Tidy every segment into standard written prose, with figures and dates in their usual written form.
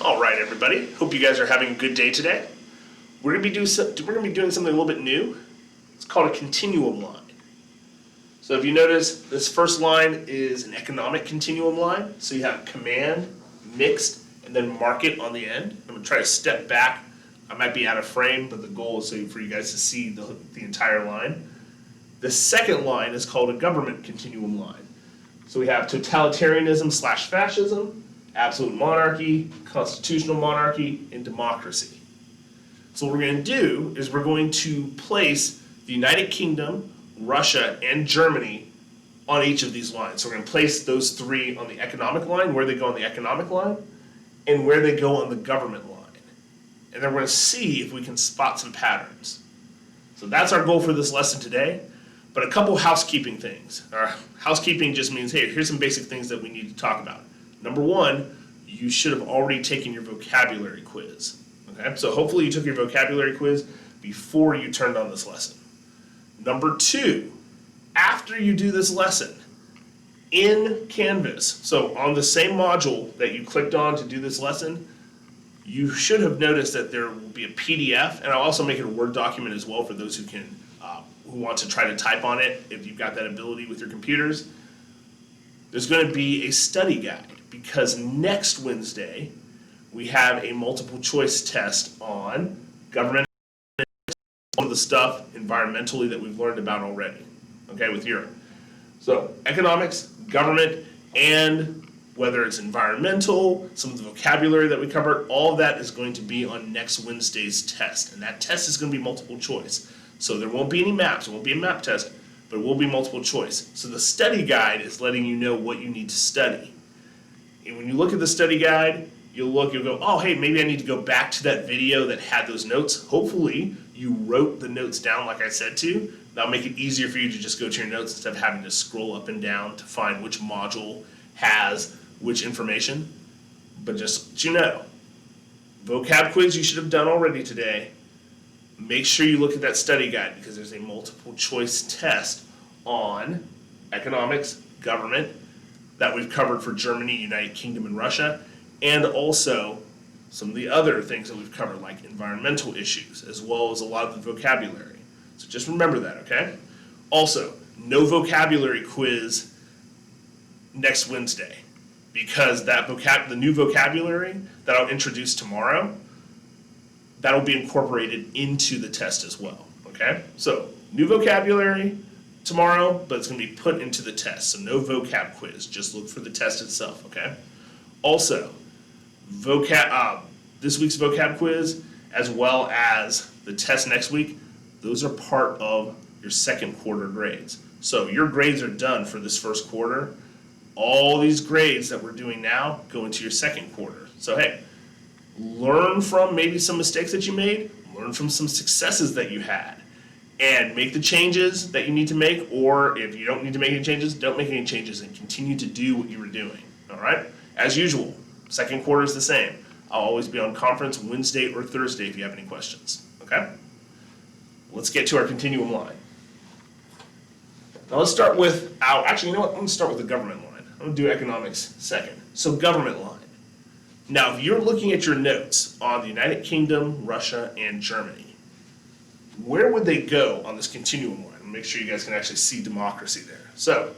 All right, everybody. Hope you guys are having a good day today. We're gonna be doing something a little bit new. It's called a continuum line. So if you notice, this first line is an economic continuum line. So you have command, mixed, and then market on the end. I'm gonna try to step back. I might be out of frame, but the goal is for you guys to see the entire line. The second line is called a government continuum line. So we have totalitarianism / fascism, absolute monarchy, constitutional monarchy, and democracy. So what we're going to do is we're going to place the United Kingdom, Russia, and Germany on each of these lines. So we're going to place those three on the economic line, where they go on the economic line, and where they go on the government line. And then we're going to see if we can spot some patterns. So that's our goal for this lesson today. But a couple housekeeping things. Housekeeping just means, hey, here's some basic things that we need to talk about. Number one, you should have already taken your vocabulary quiz. Okay, so hopefully you took your vocabulary quiz before you turned on this lesson. Number two, after you do this lesson, in Canvas, so on the same module that you clicked on to do this lesson, you should have noticed that there will be a PDF, and I'll also make it a Word document as well for those who want to try to type on it if you've got that ability with your computers. There's going to be a study guide, because next Wednesday we have a multiple choice test on government, some of the stuff environmentally that we've learned about already, okay, with Europe. So economics, government, and whether it's environmental, some of the vocabulary that we covered, all of that is going to be on next Wednesday's test. And that test is going to be multiple choice. So there won't be any maps, it won't be a map test, but it will be multiple choice. So the study guide is letting you know what you need to study. And when you look at the study guide, you'll go, oh, hey, maybe I need to go back to that video that had those notes. Hopefully you wrote the notes down like I said to. That'll make it easier for you to just go to your notes instead of having to scroll up and down to find which module has which information. But just so you know, vocab quiz you should have done already today. Make sure you look at that study guide, because there's a multiple choice test on economics, government, that we've covered for Germany, United Kingdom, and Russia, and also some of the other things that we've covered, like environmental issues, as well as a lot of the vocabulary. So just remember that, okay? Also, no vocabulary quiz next Wednesday, because the new vocabulary that I'll introduce tomorrow, that'll be incorporated into the test as well, okay? So, new vocabulary tomorrow, but it's going to be put into the test. So no vocab quiz, just look for the test itself, okay? Also, this week's vocab quiz, as well as the test next week, those are part of your second quarter grades. So your grades are done for this first quarter. All these grades that we're doing now go into your second quarter. So hey, learn from maybe some mistakes that you made, learn from some successes that you had, and make the changes that you need to make, or if you don't need to make any changes, don't make any changes and continue to do what you were doing, all right? As usual, second quarter is the same. I'll always be on conference Wednesday or Thursday if you have any questions, okay? Let's get to our continuum line. Now let's start with actually, you know what? I'm gonna start with the government line. I'm gonna do economics second. So government line. Now, if you're looking at your notes on the United Kingdom, Russia, and Germany, where would they go on this continuum line? Make sure you guys can actually see democracy there. So,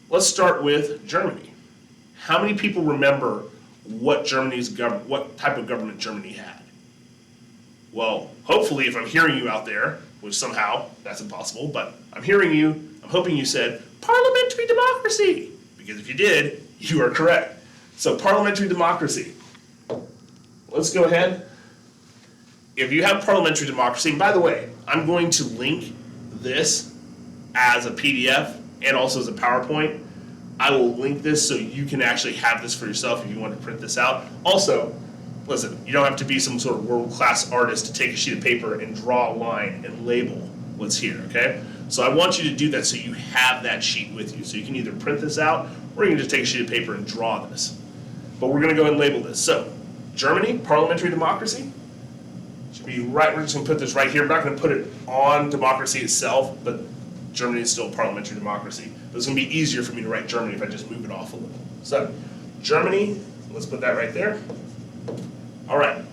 let's start with Germany. How many people remember what type of government Germany had? Well, hopefully, if I'm hearing you out there, which somehow that's impossible, but I'm hearing you, I'm hoping you said parliamentary democracy, because if you did, you are correct. So, parliamentary democracy. Let's go ahead. If you have parliamentary democracy, and by the way, I'm going to link this as a PDF and also as a PowerPoint. I will link this so you can actually have this for yourself if you want to print this out. Also, listen, you don't have to be some sort of world-class artist to take a sheet of paper and draw a line and label what's here, okay? So I want you to do that so you have that sheet with you. So you can either print this out or you can just take a sheet of paper and draw this. But we're going to go ahead and label this. So, Germany, parliamentary democracy. Should be right, we're just going to put this right here. We're not going to put it on democracy itself, but Germany is still parliamentary democracy. But it's going to be easier for me to write Germany if I just move it off a little. So, Germany, let's put that right there. All right.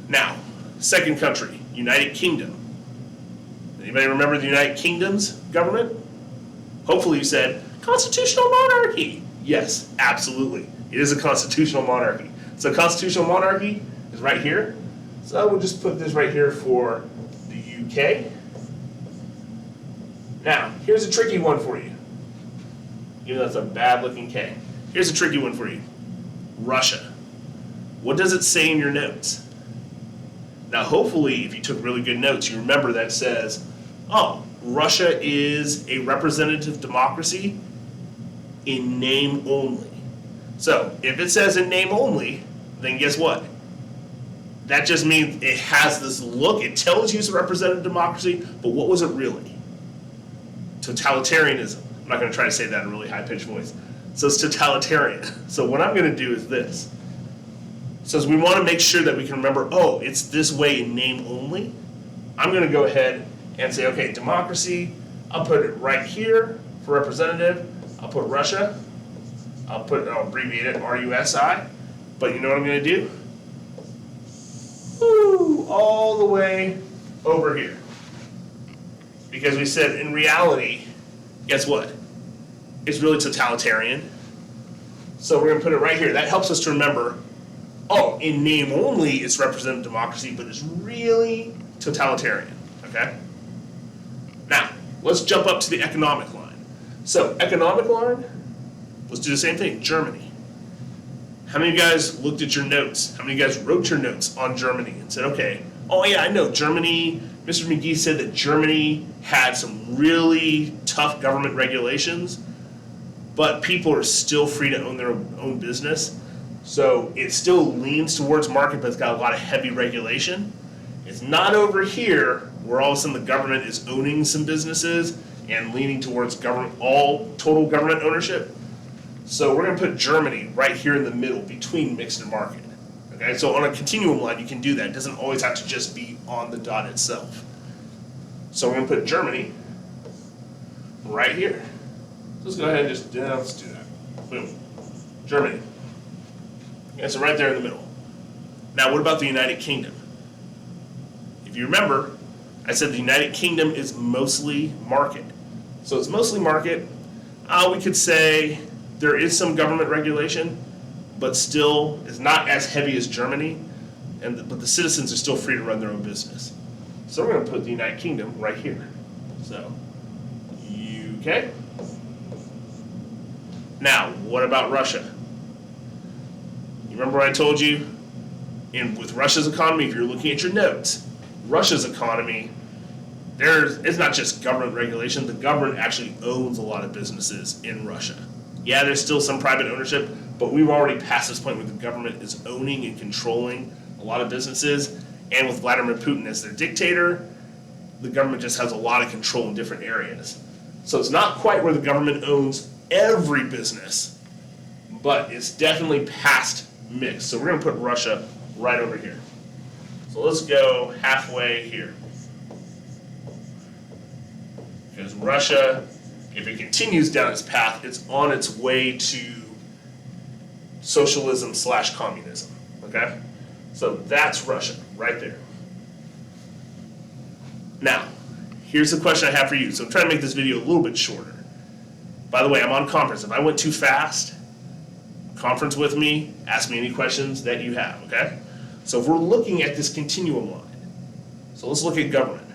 Now, second country, United Kingdom. Anybody remember the United Kingdom's government? Hopefully you said, constitutional monarchy. Yes, absolutely. It is a constitutional monarchy. So constitutional monarchy is right here. So we'll just put this right here for the UK. Now, here's a tricky one for you. Even though that's a bad looking K. Here's a tricky one for you. Russia. What does it say in your notes? Now, hopefully, if you took really good notes, you remember that says, oh, Russia is a representative democracy in name only. So, if it says in name only, then guess what? That just means it has this look. It tells you it's a representative democracy, but what was it really? Totalitarianism. I'm not going to try to say that in a really high-pitched voice. So it's totalitarian. So what I'm going to do is this. So we want to make sure that we can remember, oh, it's this way in name only. I'm going to go ahead and say, okay, democracy, I'll put it right here for representative. I'll put Russia. I'll abbreviate it, RUSI. But you know what I'm going to do? Woo, all the way over here. Because we said, in reality, guess what? It's really totalitarian. So we're going to put it right here. That helps us to remember, oh, in name only, it's representative democracy, but it's really totalitarian, okay? Now, let's jump up to the economic line. So, economic line, let's do the same thing, Germany. How many of you guys looked at your notes? How many of you guys wrote your notes on Germany and said, okay, oh yeah, I know Germany, Mr. McGee said that Germany had some really tough government regulations, but people are still free to own their own business. So it still leans towards market, but it's got a lot of heavy regulation. It's not over here where all of a sudden the government is owning some businesses and leaning towards government, all total government ownership. So we're going to put Germany right here in the middle between mixed and market. Okay, so on a continuum line, you can do that. It doesn't always have to just be on the dot itself. So we're going to put Germany right here. So let's go ahead and just, let's do that. Boom. Germany. Okay, so right there in the middle. Now, what about the United Kingdom? If you remember, I said the United Kingdom is mostly market. So it's mostly market. We could say there is some government regulation, but still is not as heavy as Germany, but the citizens are still free to run their own business. So we're going to put the United Kingdom right here. So, UK. Now, what about Russia? You remember what I told you? With Russia's economy, if you're looking at your notes, Russia's economy, it's not just government regulation. The government actually owns a lot of businesses in Russia. Yeah, there's still some private ownership, but we've already passed this point where the government is owning and controlling a lot of businesses. And with Vladimir Putin as their dictator, the government just has a lot of control in different areas. So it's not quite where the government owns every business, but it's definitely past mixed. So we're going to put Russia right over here. So let's go halfway here. Because Russia, if it continues down its path, it's on its way to socialism/communism, okay? So that's Russia, right there. Now, here's the question I have for you. So I'm trying to make this video a little bit shorter. By the way, I'm on conference. If I went too fast, conference with me, ask me any questions that you have, okay? So if we're looking at this continuum line, so let's look at government.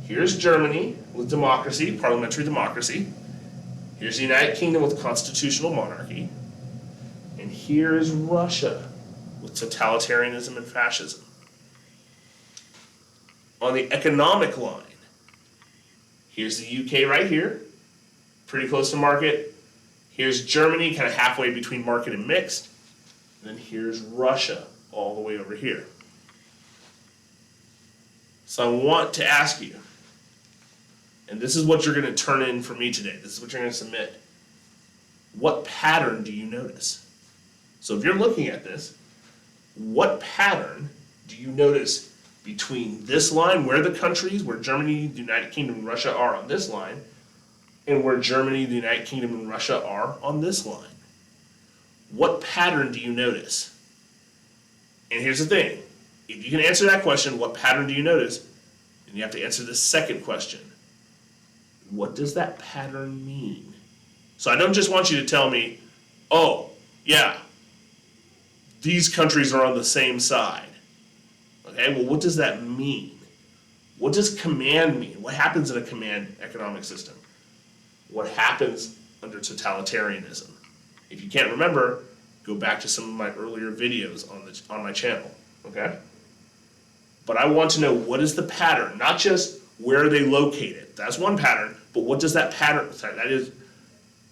Here's Germany with democracy, parliamentary democracy. Here's the United Kingdom with constitutional monarchy. And here is Russia with totalitarianism and fascism. On the economic line, here's the UK right here, pretty close to market. Here's Germany, kind of halfway between market and mixed. And then here's Russia, all the way over here. So I want to ask you, and this is what you're going to turn in for me today. This is what you're going to submit. What pattern do you notice? So if you're looking at this, what pattern do you notice between this line, where the countries, where Germany, the United Kingdom, and Russia are on this line, and where Germany, the United Kingdom, and Russia are on this line? what pattern do you notice? And here's the thing. If you can answer that question, what pattern do you notice? Then you have to answer the second question. What does that pattern mean? So I don't just want you to tell me, oh, yeah, these countries are on the same side. Okay, well, what does that mean? What does command mean? What happens in a command economic system? What happens under totalitarianism? If you can't remember, go back to some of my earlier videos on my channel, okay? But I want to know, what is the pattern? Not just where are they located. That's one pattern, but what does that pattern, that is,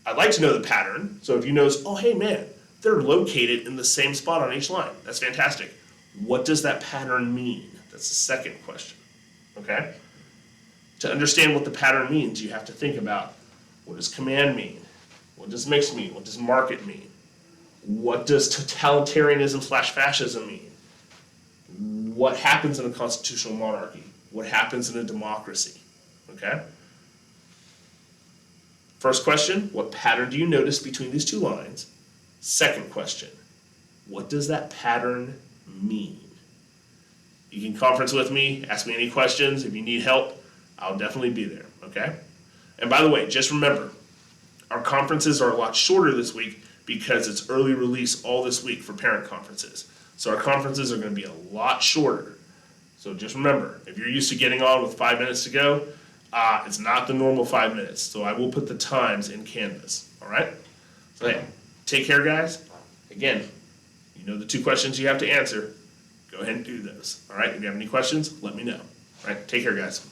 I'd like to know the pattern. So if you notice, oh, hey, man, they're located in the same spot on each line. That's fantastic. What does that pattern mean? That's the second question, okay? To understand what the pattern means, you have to think about, what does command mean? What does mix mean? What does market mean? What does totalitarianism/fascism mean? What happens in a constitutional monarchy? What happens in a democracy? Okay? First question, what pattern do you notice between these two lines? Second question, what does that pattern mean? You can conference with me, ask me any questions. If you need help, I'll definitely be there, okay? And by the way, just remember, our conferences are a lot shorter this week because it's early release all this week for parent conferences. So our conferences are going to be a lot shorter. So just remember, if you're used to getting on with 5 minutes to go, it's not the normal 5 minutes. So I will put the times in Canvas, all right? So hey, take care, guys. Again, you know the 2 questions you have to answer. Go ahead and do those, all right? If you have any questions, let me know. All right, take care, guys.